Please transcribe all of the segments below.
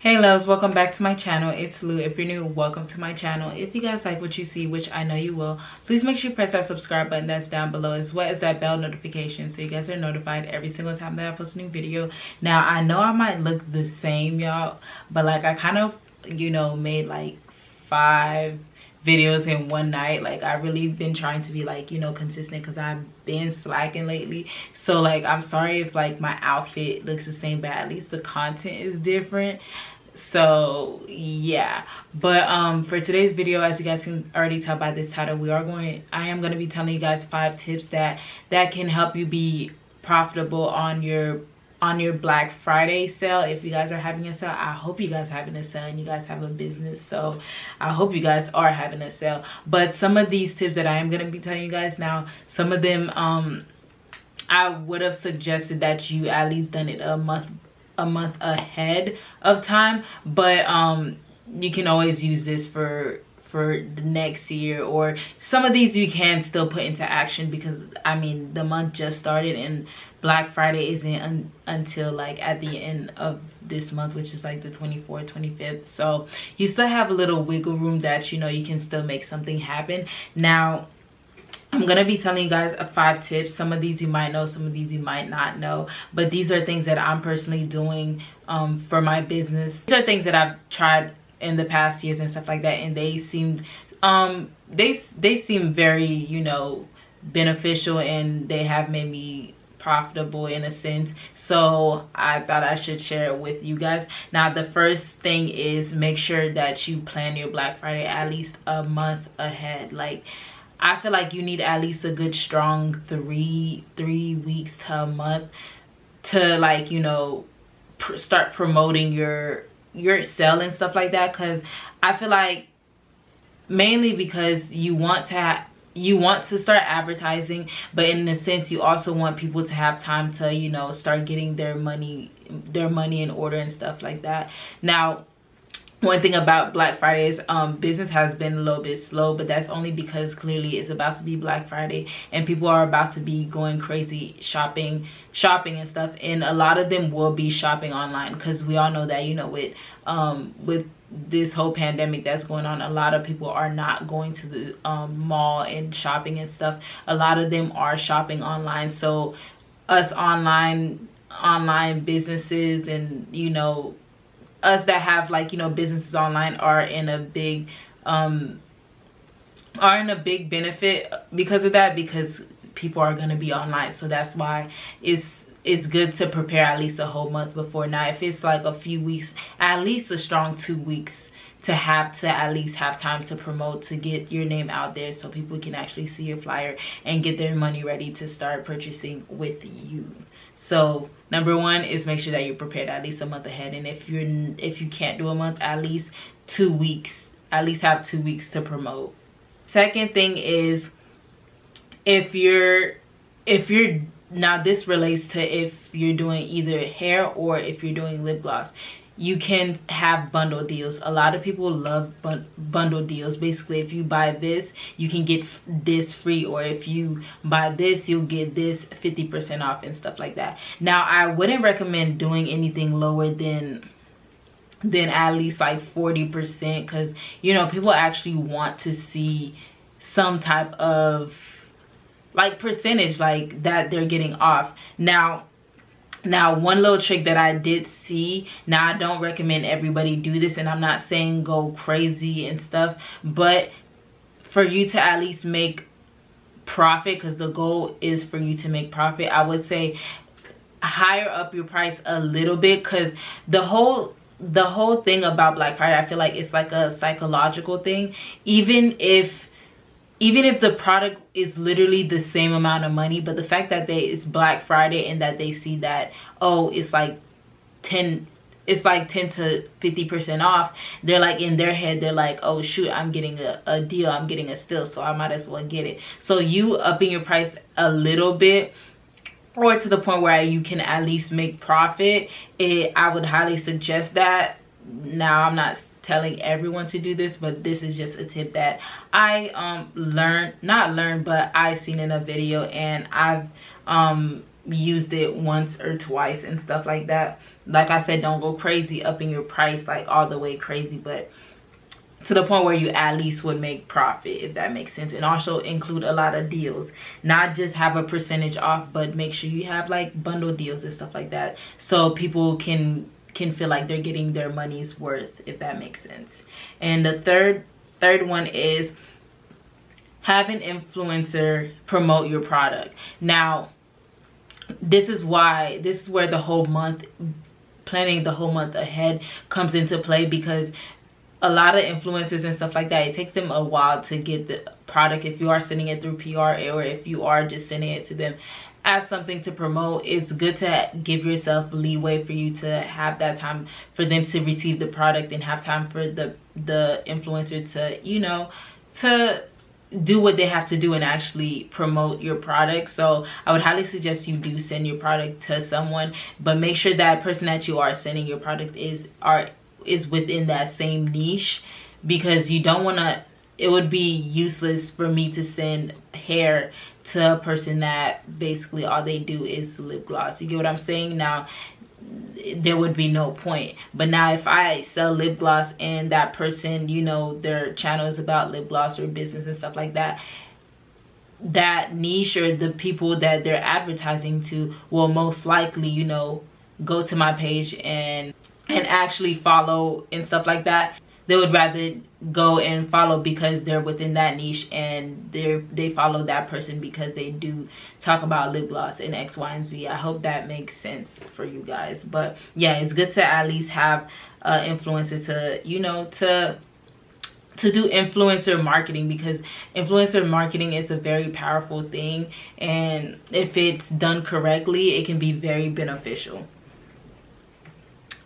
Hey loves, welcome back to my channel. It's Lou. If you're new, welcome to my channel. If you guys like what you see, which I know you will, please make sure you press that subscribe button that's down below, as well as that bell notification, so you guys are notified every single time that I post a new video. Now I know I might look the same, y'all, but like I kind of, you know, made like 5 videos in one night. Like I really been trying to be like, you know, consistent, because I've been slacking lately. So like I'm sorry if like my outfit looks the same, but at least the content is different. So yeah, but for today's video, as you guys can already tell by this title, I am going to be telling you guys 5 tips that can help you be profitable on your Black Friday sale. If you guys are having a sale, I hope you guys are having a sale and you guys have a business, so I hope you guys are having a sale. But some of these tips that I am going to be telling you guys now, some of them I would have suggested that you at least done it a month ahead of time, but you can always use this for the next year, or some of these you can still put into action, because I mean the month just started and Black Friday isn't until like at the end of this month, which is like the 24th, 25th. So you still have a little wiggle room that, you know, you can still make something happen. Now I'm gonna be telling you guys 5 tips. Some of these you might know, some of these you might not know, but these are things that I'm personally doing for my business. These are things that I've tried in the past years and stuff like that, and they seemed they seem very, you know, beneficial, and they have made me profitable in a sense. So I thought I should share it with you guys. Now the first thing is, make sure that you plan your Black Friday at least a month ahead. Like I feel like you need at least a good strong 3 weeks to a month to, like, you know, start promoting your sale and stuff like that. Because I feel like mainly because you want to start advertising, but in a sense you also want people to have time to, you know, start getting their money in order and stuff like that. Now one thing about Black Friday is business has been a little bit slow, but that's only because clearly it's about to be Black Friday and people are about to be going crazy shopping and stuff, and a lot of them will be shopping online, because we all know that, you know, with this whole pandemic that's going on, a lot of people are not going to the mall and shopping and stuff. A lot of them are shopping online. So us online businesses, and you know, us that have, like, you know, businesses online are in a big benefit because of that, because people are going to be online. So that's why it's good to prepare at least a whole month before. Now if it's like a few weeks, at least a strong 2 weeks to at least have time to promote, to get your name out there so people can actually see your flyer and get their money ready to start purchasing with you. So number 1 is make sure that you're prepared at least a month ahead, and if you can't do a month, at least 2 weeks. At least have 2 weeks to promote. Second thing is, if you're now this relates to if you're doing either hair or if you're doing lip gloss, you can have bundle deals. A lot of people love bundle deals. Basically, if you buy this, you can get this free, or if you buy this, you'll get this 50% off and stuff like that. Now I wouldn't recommend doing anything lower than at least like 40%, because, you know, people actually want to see some type of like percentage like that they're getting off. Now one little trick that I did see, now I don't recommend everybody do this, and I'm not saying go crazy and stuff, but for you to at least make profit, because the goal is for you to make profit, I would say higher up your price a little bit, because the whole thing about Black Friday, I feel like it's like a psychological thing. Even if the product is literally the same amount of money, but the fact that it's Black Friday and that they see that, oh, it's like 10 to 50% off, they're like, in their head, they're like, oh shoot, I'm getting a deal, I'm getting a steal, so I might as well get it. So you upping your price a little bit, or to the point where you can at least make profit, I would highly suggest that. Now I'm not telling everyone to do this, but this is just a tip that I but I seen in a video, and I've used it once or twice and stuff like that. Like I said, don't go crazy upping your price like all the way crazy, but to the point where you at least would make profit, if that makes sense. And also include a lot of deals, not just have a percentage off, but make sure you have like bundle deals and stuff like that, so people can feel like they're getting their money's worth, if that makes sense. And the third one is have an influencer promote your product. Now this is where the whole month, planning the whole month ahead comes into play, because a lot of influencers and stuff like that, it takes them a while to get the product. If you are sending it through PR, or if you are just sending it to them as something to promote, it's good to give yourself leeway for you to have that time for them to receive the product, and have time for the influencer to, you know, to do what they have to do and actually promote your product. So I would highly suggest you do send your product to someone, but make sure that person that you are sending your product is within that same niche, because you don't want to, it would be useless for me to send hair to a person that basically all they do is lip gloss. You get what I'm saying? Now there would be no point. But now if I sell lip gloss and that person, you know, their channel is about lip gloss or business and stuff like that, that niche or the people that they're advertising to will most likely, you know, go to my page and actually follow and stuff like that. They would rather go and follow because they're within that niche, and they follow that person because they do talk about lip gloss and X, Y, and Z. I hope that makes sense for you guys. But yeah, it's good to at least have influencer to, you know, to do influencer marketing, because influencer marketing is a very powerful thing, and if it's done correctly, it can be very beneficial.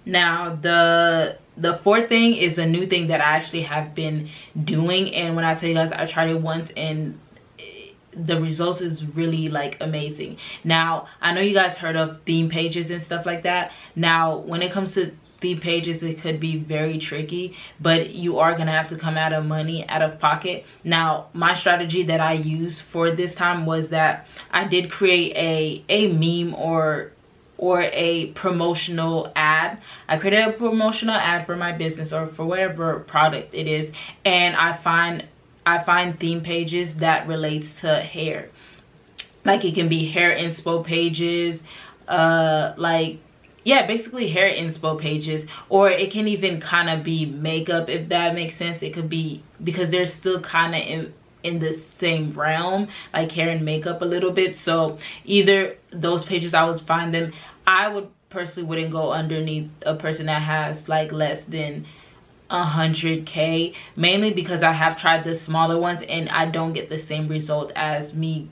Now the fourth thing is a new thing that I actually have been doing, and when I tell you guys, I tried it once and the results is really like amazing. Now I know you guys heard of theme pages and stuff like that. Now when it comes to theme pages, it could be very tricky, but you are gonna have to come out of money, out of pocket. Now my strategy that I used for this time was that I did create a meme or a promotional ad. I created a promotional ad for my business or for whatever product it is, and I find theme pages that relates to hair. Like it can be hair inspo pages, like, yeah, basically hair inspo pages, or it can even kind of be makeup, if that makes sense. It could be, because they're still kind of in the same realm, like hair and makeup a little bit. So either those pages, I would find them. I would personally wouldn't go underneath a person that has like less than 100K, mainly because I have tried the smaller ones and I don't get the same result as me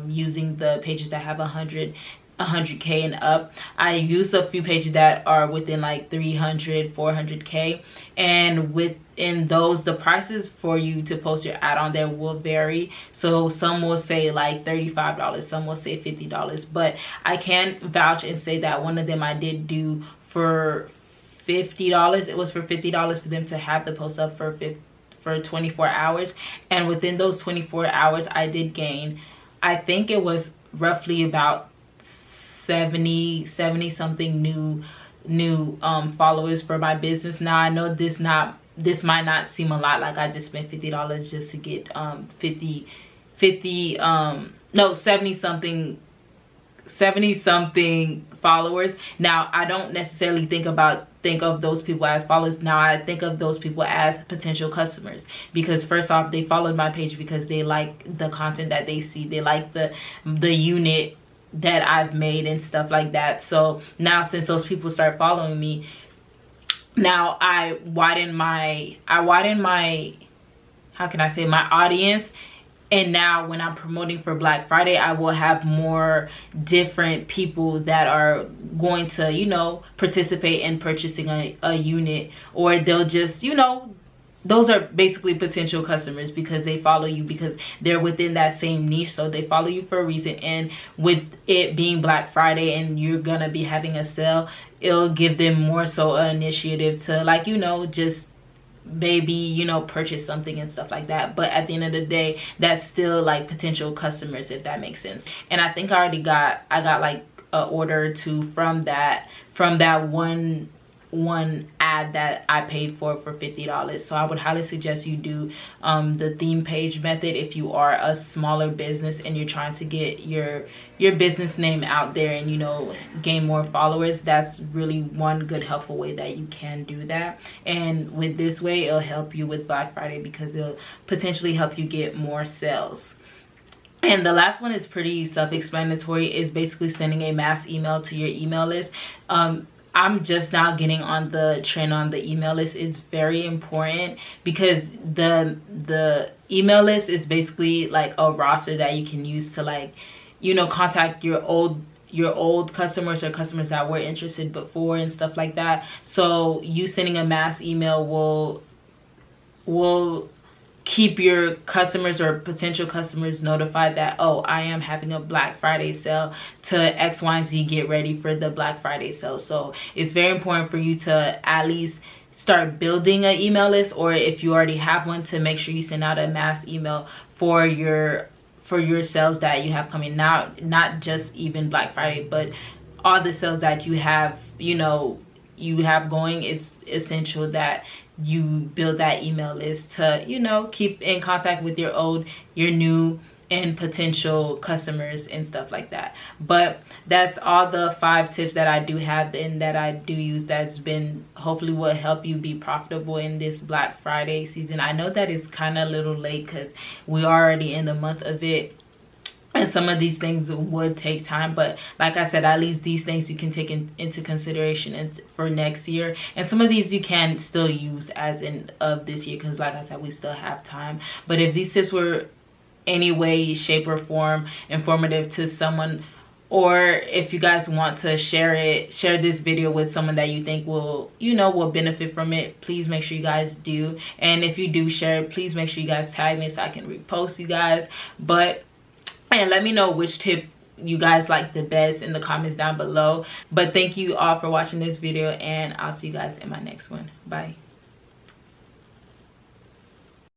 using the pages that have 100K and up. I use a few pages that are within like 300, 400K, and within those, the prices for you to post your ad on there will vary. So some will say like $35, some will say $50, but I can vouch and say that one of them I did do for $50. It was for $50 for them to have the post up for 24 hours, and within those 24 hours I did gain, I think it was roughly about 70 something new followers for my business. Now I know this might not seem a lot, like I just spent $50 just to get 70 something followers. Now I don't necessarily think of those people as followers. Now I think of those people as potential customers, because first off, they followed my page because they like the content that they see, they like the unit that I've made and stuff like that. So now since those people start following me, now I widen my how can I say, my audience. And now when I'm promoting for Black Friday, I will have more different people that are going to, you know, participate in purchasing a unit, or they'll just, you know, those are basically potential customers because they follow you, because they're within that same niche. So they follow you for a reason, and with it being Black Friday and you're gonna be having a sale, it'll give them more so an initiative to, like, you know, just maybe, you know, purchase something and stuff like that. But at the end of the day, that's still like potential customers, if that makes sense. And I think I got like an order or two from that one ad that I paid for $50. So I would highly suggest you do the theme page method if you are a smaller business and you're trying to get your business name out there and, you know, gain more followers. That's really one good helpful way that you can do that. And with this way, it'll help you with Black Friday because it'll potentially help you get more sales. And the last one is pretty self-explanatory. Is basically sending a mass email to your email list. I'm just now getting on the trend on the email list. It's very important because the email list is basically like a roster that you can use to, like, you know, contact your old customers or customers that were interested before and stuff like that. So you sending a mass email will keep your customers or potential customers notified that, oh, I am having a Black Friday sale to X, Y, and Z. Get ready for the Black Friday sale. So it's very important for you to at least start building an email list, or if you already have one, to make sure you send out a mass email for your sales that you have coming out, not just even Black Friday, but all the sales that you have, you know, you have going. It's essential that you build that email list to, you know, keep in contact with your old, your new, and potential customers and stuff like that. But that's all the 5 tips that I do have and that I do use, that's been hopefully will help you be profitable in this Black Friday season. I know that it's kind of a little late because we're already in the month of it, and some of these things would take time, but like I said, at least these things you can take into consideration for next year, and some of these you can still use as in of this year, because like I said, we still have time. But if these tips were any way, shape, or form informative to someone, or if you guys want to share this video with someone that you think will, you know, will benefit from it, please make sure you guys do. And if you do share it, please make sure you guys tag me so I can repost you guys. And let me know which tip you guys like the best in the comments down below. But thank you all for watching this video, and I'll see you guys in my next one. Bye.